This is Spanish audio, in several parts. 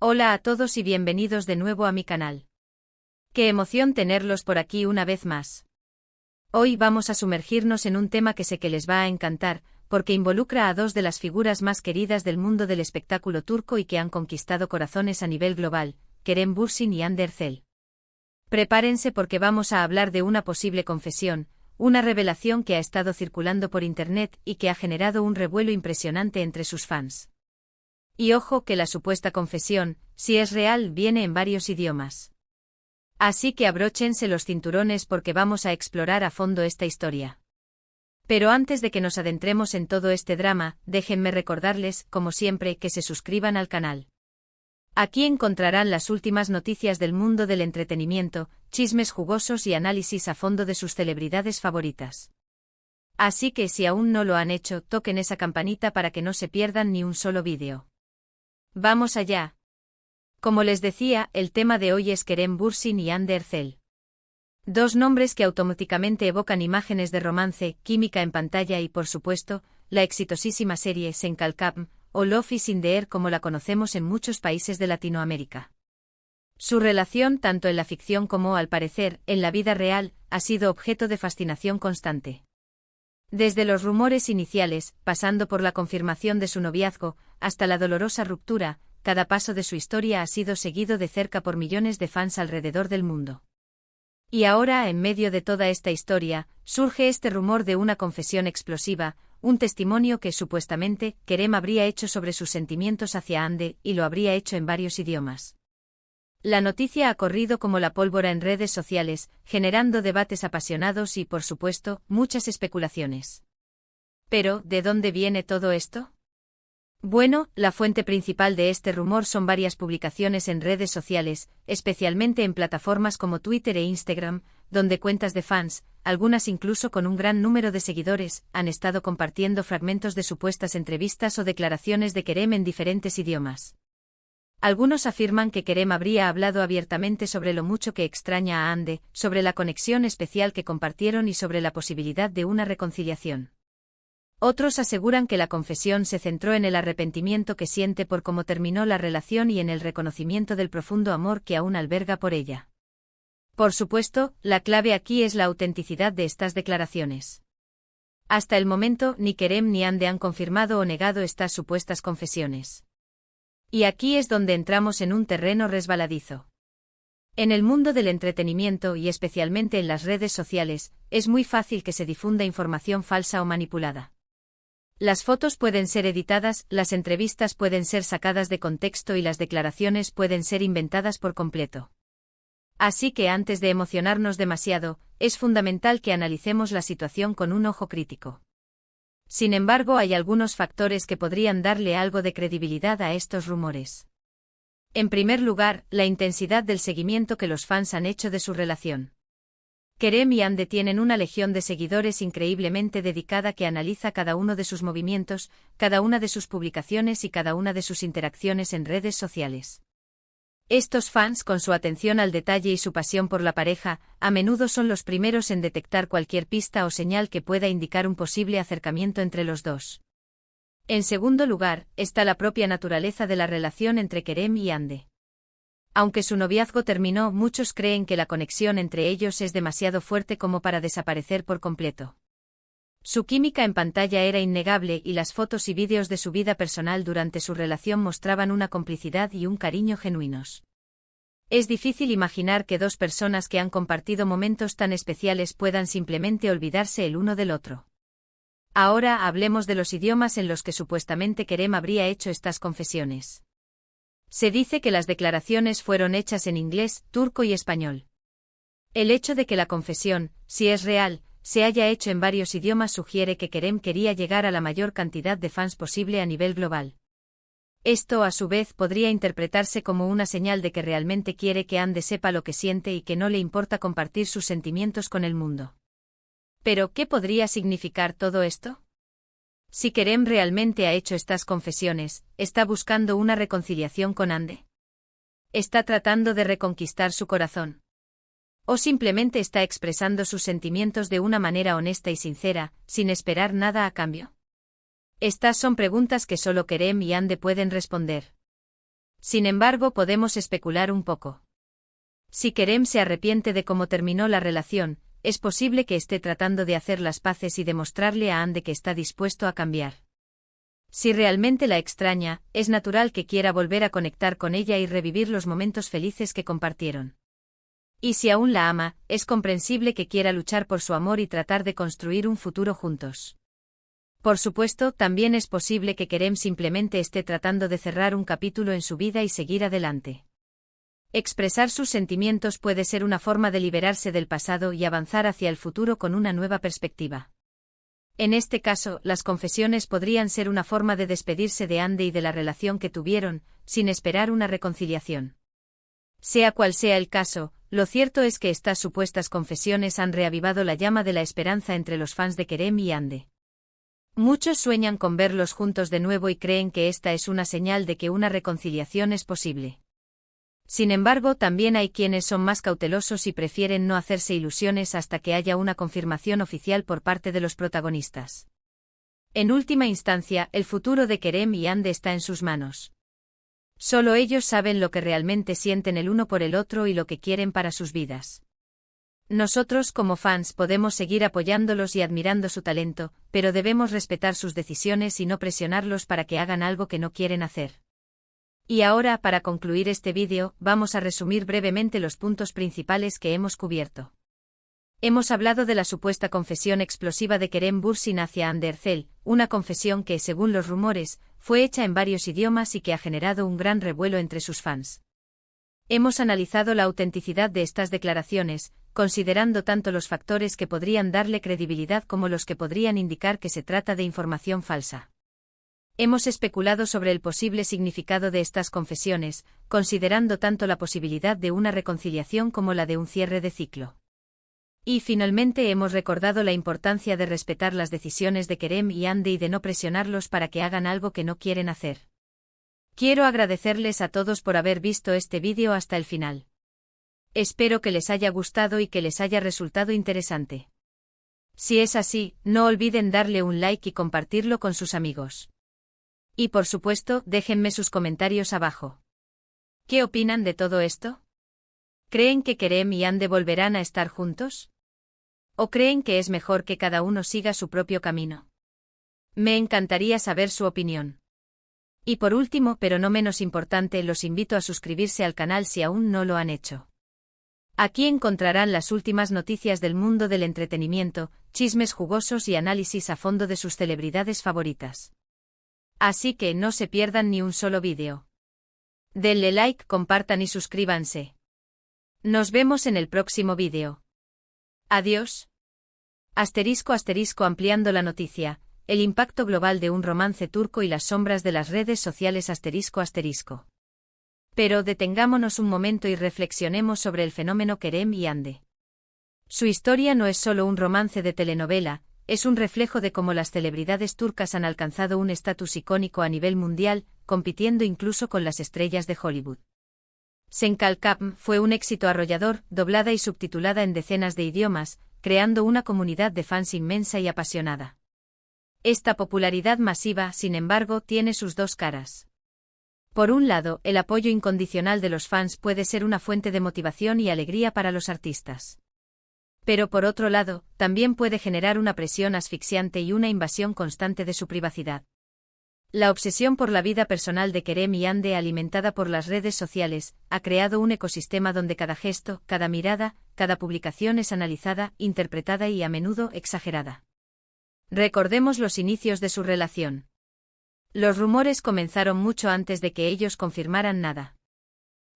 Hola a todos y bienvenidos de nuevo a mi canal. Qué emoción tenerlos por aquí una vez más. Hoy vamos a sumergirnos en un tema que sé que les va a encantar, porque involucra a dos de las figuras más queridas del mundo del espectáculo turco y que han conquistado corazones a nivel global, Kerem Bürsin y Hande Erçel. Prepárense porque vamos a hablar de una posible confesión, una revelación que ha estado circulando por internet y que ha generado un revuelo impresionante entre sus fans. Y ojo que la supuesta confesión, si es real, viene en varios idiomas. Así que abróchense los cinturones porque vamos a explorar a fondo esta historia. Pero antes de que nos adentremos en todo este drama, déjenme recordarles, como siempre, que se suscriban al canal. Aquí encontrarán las últimas noticias del mundo del entretenimiento, chismes jugosos y análisis a fondo de sus celebridades favoritas. Así que si aún no lo han hecho, toquen esa campanita para que no se pierdan ni un solo vídeo. Vamos allá. Como les decía, el tema de hoy es Kerem Bürsin y Hande Erçel. Dos nombres que automáticamente evocan imágenes de romance, química en pantalla y, por supuesto, la exitosísima serie Sen Kalkam, o Love is in the Air como la conocemos en muchos países de Latinoamérica. Su relación, tanto en la ficción como, al parecer, en la vida real, ha sido objeto de fascinación constante. Desde los rumores iniciales, pasando por la confirmación de su noviazgo, hasta la dolorosa ruptura, cada paso de su historia ha sido seguido de cerca por millones de fans alrededor del mundo. Y ahora, en medio de toda esta historia, surge este rumor de una confesión explosiva, un testimonio que supuestamente Kerem habría hecho sobre sus sentimientos hacia Hande, y lo habría hecho en varios idiomas. La noticia ha corrido como la pólvora en redes sociales, generando debates apasionados y, por supuesto, muchas especulaciones. Pero, ¿de dónde viene todo esto? Bueno, la fuente principal de este rumor son varias publicaciones en redes sociales, especialmente en plataformas como Twitter e Instagram, donde cuentas de fans, algunas incluso con un gran número de seguidores, han estado compartiendo fragmentos de supuestas entrevistas o declaraciones de Kerem en diferentes idiomas. Algunos afirman que Kerem habría hablado abiertamente sobre lo mucho que extraña a Hande, sobre la conexión especial que compartieron y sobre la posibilidad de una reconciliación. Otros aseguran que la confesión se centró en el arrepentimiento que siente por cómo terminó la relación y en el reconocimiento del profundo amor que aún alberga por ella. Por supuesto, la clave aquí es la autenticidad de estas declaraciones. Hasta el momento, ni Kerem ni Hande han confirmado o negado estas supuestas confesiones. Y aquí es donde entramos en un terreno resbaladizo. En el mundo del entretenimiento y especialmente en las redes sociales, es muy fácil que se difunda información falsa o manipulada. Las fotos pueden ser editadas, las entrevistas pueden ser sacadas de contexto y las declaraciones pueden ser inventadas por completo. Así que antes de emocionarnos demasiado, es fundamental que analicemos la situación con un ojo crítico. Sin embargo, hay algunos factores que podrían darle algo de credibilidad a estos rumores. En primer lugar, la intensidad del seguimiento que los fans han hecho de su relación. Kerem y Hande tienen una legión de seguidores increíblemente dedicada que analiza cada uno de sus movimientos, cada una de sus publicaciones y cada una de sus interacciones en redes sociales. Estos fans, con su atención al detalle y su pasión por la pareja, a menudo son los primeros en detectar cualquier pista o señal que pueda indicar un posible acercamiento entre los dos. En segundo lugar, está la propia naturaleza de la relación entre Kerem y Hande. Aunque su noviazgo terminó, muchos creen que la conexión entre ellos es demasiado fuerte como para desaparecer por completo. Su química en pantalla era innegable y las fotos y vídeos de su vida personal durante su relación mostraban una complicidad y un cariño genuinos. Es difícil imaginar que dos personas que han compartido momentos tan especiales puedan simplemente olvidarse el uno del otro. Ahora hablemos de los idiomas en los que supuestamente Kerem habría hecho estas confesiones. Se dice que las declaraciones fueron hechas en inglés, turco y español. El hecho de que la confesión, si es real, se haya hecho en varios idiomas sugiere que Kerem quería llegar a la mayor cantidad de fans posible a nivel global. Esto, a su vez, podría interpretarse como una señal de que realmente quiere que Hande sepa lo que siente y que no le importa compartir sus sentimientos con el mundo. Pero, ¿qué podría significar todo esto? Si Kerem realmente ha hecho estas confesiones, ¿está buscando una reconciliación con Hande? ¿Está tratando de reconquistar su corazón? ¿O simplemente está expresando sus sentimientos de una manera honesta y sincera, sin esperar nada a cambio? Estas son preguntas que solo Kerem y Hande pueden responder. Sin embargo, podemos especular un poco. Si Kerem se arrepiente de cómo terminó la relación, es posible que esté tratando de hacer las paces y demostrarle a Ande que está dispuesto a cambiar. Si realmente la extraña, es natural que quiera volver a conectar con ella y revivir los momentos felices que compartieron. Y si aún la ama, es comprensible que quiera luchar por su amor y tratar de construir un futuro juntos. Por supuesto, también es posible que Kerem simplemente esté tratando de cerrar un capítulo en su vida y seguir adelante. Expresar sus sentimientos puede ser una forma de liberarse del pasado y avanzar hacia el futuro con una nueva perspectiva. En este caso, las confesiones podrían ser una forma de despedirse de Ande y de la relación que tuvieron, sin esperar una reconciliación. Sea cual sea el caso, lo cierto es que estas supuestas confesiones han reavivado la llama de la esperanza entre los fans de Kerem y Ande. Muchos sueñan con verlos juntos de nuevo y creen que esta es una señal de que una reconciliación es posible. Sin embargo, también hay quienes son más cautelosos y prefieren no hacerse ilusiones hasta que haya una confirmación oficial por parte de los protagonistas. En última instancia, el futuro de Kerem y Ande está en sus manos. Solo ellos saben lo que realmente sienten el uno por el otro y lo que quieren para sus vidas. Nosotros como fans podemos seguir apoyándolos y admirando su talento, pero debemos respetar sus decisiones y no presionarlos para que hagan algo que no quieren hacer. Y ahora, para concluir este vídeo, vamos a resumir brevemente los puntos principales que hemos cubierto. Hemos hablado de la supuesta confesión explosiva de Kerem Bürsin hacia Hande Erçel, una confesión que, según los rumores, fue hecha en varios idiomas y que ha generado un gran revuelo entre sus fans. Hemos analizado la autenticidad de estas declaraciones, considerando tanto los factores que podrían darle credibilidad como los que podrían indicar que se trata de información falsa. Hemos especulado sobre el posible significado de estas confesiones, considerando tanto la posibilidad de una reconciliación como la de un cierre de ciclo. Y finalmente hemos recordado la importancia de respetar las decisiones de Kerem y Ande y de no presionarlos para que hagan algo que no quieren hacer. Quiero agradecerles a todos por haber visto este vídeo hasta el final. Espero que les haya gustado y que les haya resultado interesante. Si es así, no olviden darle un like y compartirlo con sus amigos. Y por supuesto, déjenme sus comentarios abajo. ¿Qué opinan de todo esto? ¿Creen que Kerem y Ande volverán a estar juntos? ¿O creen que es mejor que cada uno siga su propio camino? Me encantaría saber su opinión. Y por último, pero no menos importante, los invito a suscribirse al canal si aún no lo han hecho. Aquí encontrarán las últimas noticias del mundo del entretenimiento, chismes jugosos y análisis a fondo de sus celebridades favoritas. Así que no se pierdan ni un solo vídeo. Denle like, compartan y suscríbanse. Nos vemos en el próximo vídeo. Adiós. *** ampliando la noticia, el impacto global de un romance turco y las sombras de las redes sociales ***. Pero detengámonos un momento y reflexionemos sobre el fenómeno Kerem y Ande. Su historia no es solo un romance de telenovela, es un reflejo de cómo las celebridades turcas han alcanzado un estatus icónico a nivel mundial, compitiendo incluso con las estrellas de Hollywood. Senkalkapm fue un éxito arrollador, doblada y subtitulada en decenas de idiomas, creando una comunidad de fans inmensa y apasionada. Esta popularidad masiva, sin embargo, tiene sus dos caras. Por un lado, el apoyo incondicional de los fans puede ser una fuente de motivación y alegría para los artistas. Pero por otro lado, también puede generar una presión asfixiante y una invasión constante de su privacidad. La obsesión por la vida personal de Kerem y Ande, alimentada por las redes sociales, ha creado un ecosistema donde cada gesto, cada mirada, cada publicación es analizada, interpretada y a menudo exagerada. Recordemos los inicios de su relación. Los rumores comenzaron mucho antes de que ellos confirmaran nada.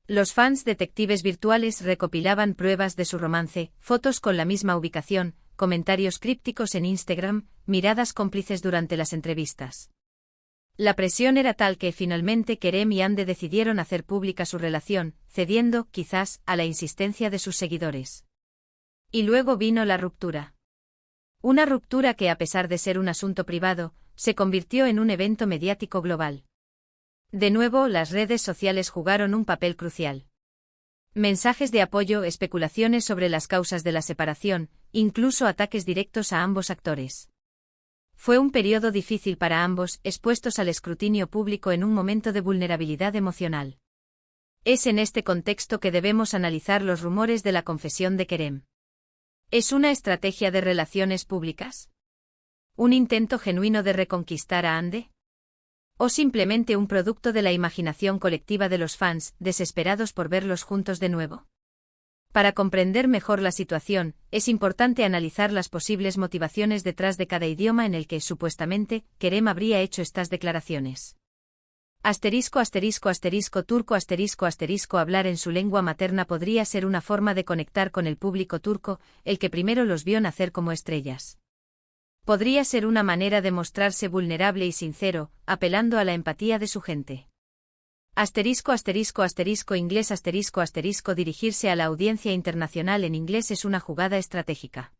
Los fans detectives virtuales recopilaban pruebas de su romance, fotos con la misma ubicación, comentarios crípticos en Instagram, miradas cómplices durante las entrevistas. La presión era tal que finalmente Kerem y Ande decidieron hacer pública su relación, cediendo, quizás, a la insistencia de sus seguidores. Y luego vino la ruptura. Una ruptura que, a pesar de ser un asunto privado, se convirtió en un evento mediático global. De nuevo, las redes sociales jugaron un papel crucial. Mensajes de apoyo, especulaciones sobre las causas de la separación, incluso ataques directos a ambos actores. Fue un periodo difícil para ambos, expuestos al escrutinio público en un momento de vulnerabilidad emocional. Es en este contexto que debemos analizar los rumores de la confesión de Kerem. ¿Es una estrategia de relaciones públicas? ¿Un intento genuino de reconquistar a Hande? ¿O simplemente un producto de la imaginación colectiva de los fans, desesperados por verlos juntos de nuevo? Para comprender mejor la situación, es importante analizar las posibles motivaciones detrás de cada idioma en el que, supuestamente, Kerem habría hecho estas declaraciones. **turco***. Hablar en su lengua materna podría ser una forma de conectar con el público turco, el que primero los vio nacer como estrellas. Podría ser una manera de mostrarse vulnerable y sincero, apelando a la empatía de su gente. ***Inglés** Dirigirse a la audiencia internacional en inglés es una jugada estratégica.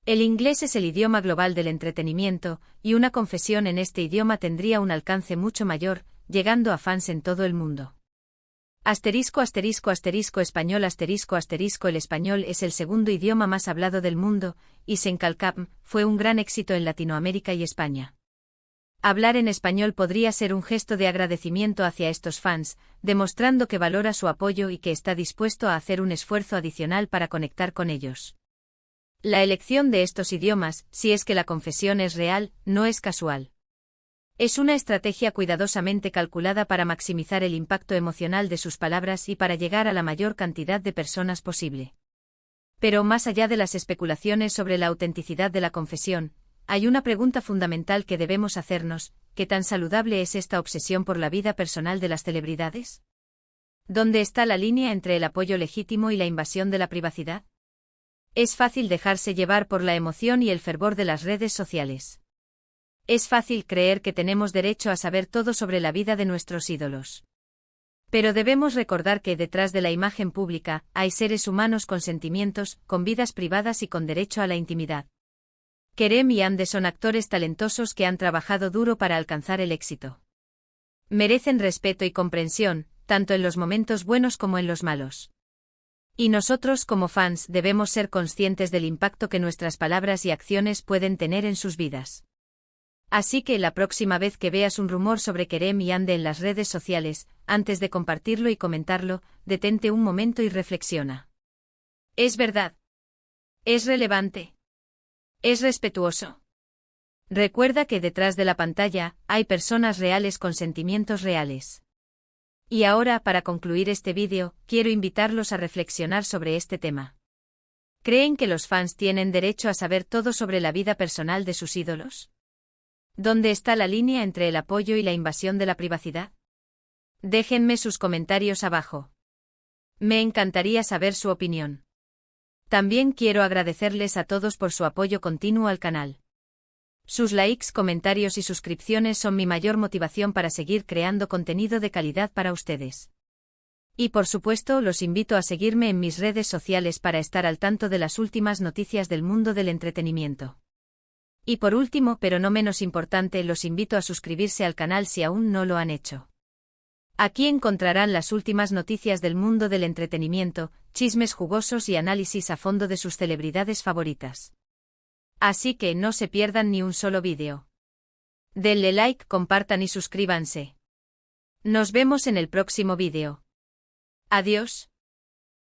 El inglés es el idioma global del entretenimiento, y una confesión en este idioma tendría un alcance mucho mayor, llegando a fans en todo el mundo. ***Español** El español es el segundo idioma más hablado del mundo, y Sencalcam fue un gran éxito en Latinoamérica y España. Hablar en español podría ser un gesto de agradecimiento hacia estos fans, demostrando que valora su apoyo y que está dispuesto a hacer un esfuerzo adicional para conectar con ellos. La elección de estos idiomas, si es que la confesión es real, no es casual. Es una estrategia cuidadosamente calculada para maximizar el impacto emocional de sus palabras y para llegar a la mayor cantidad de personas posible. Pero más allá de las especulaciones sobre la autenticidad de la confesión, hay una pregunta fundamental que debemos hacernos: ¿qué tan saludable es esta obsesión por la vida personal de las celebridades? ¿Dónde está la línea entre el apoyo legítimo y la invasión de la privacidad? Es fácil dejarse llevar por la emoción y el fervor de las redes sociales. Es fácil creer que tenemos derecho a saber todo sobre la vida de nuestros ídolos. Pero debemos recordar que detrás de la imagen pública hay seres humanos con sentimientos, con vidas privadas y con derecho a la intimidad. Kerem y Hande son actores talentosos que han trabajado duro para alcanzar el éxito. Merecen respeto y comprensión, tanto en los momentos buenos como en los malos. Y nosotros como fans debemos ser conscientes del impacto que nuestras palabras y acciones pueden tener en sus vidas. Así que la próxima vez que veas un rumor sobre Kerem y Hande en las redes sociales, antes de compartirlo y comentarlo, detente un momento y reflexiona. ¿Es verdad? ¿Es relevante? ¿Es respetuoso? Recuerda que detrás de la pantalla hay personas reales con sentimientos reales. Y ahora, para concluir este vídeo, quiero invitarlos a reflexionar sobre este tema. ¿Creen que los fans tienen derecho a saber todo sobre la vida personal de sus ídolos? ¿Dónde está la línea entre el apoyo y la invasión de la privacidad? Déjenme sus comentarios abajo. Me encantaría saber su opinión. También quiero agradecerles a todos por su apoyo continuo al canal. Sus likes, comentarios y suscripciones son mi mayor motivación para seguir creando contenido de calidad para ustedes. Y por supuesto, los invito a seguirme en mis redes sociales para estar al tanto de las últimas noticias del mundo del entretenimiento. Y por último, pero no menos importante, los invito a suscribirse al canal si aún no lo han hecho. Aquí encontrarán las últimas noticias del mundo del entretenimiento, chismes jugosos y análisis a fondo de sus celebridades favoritas. Así que no se pierdan ni un solo vídeo. Denle like, compartan y suscríbanse. Nos vemos en el próximo vídeo. Adiós.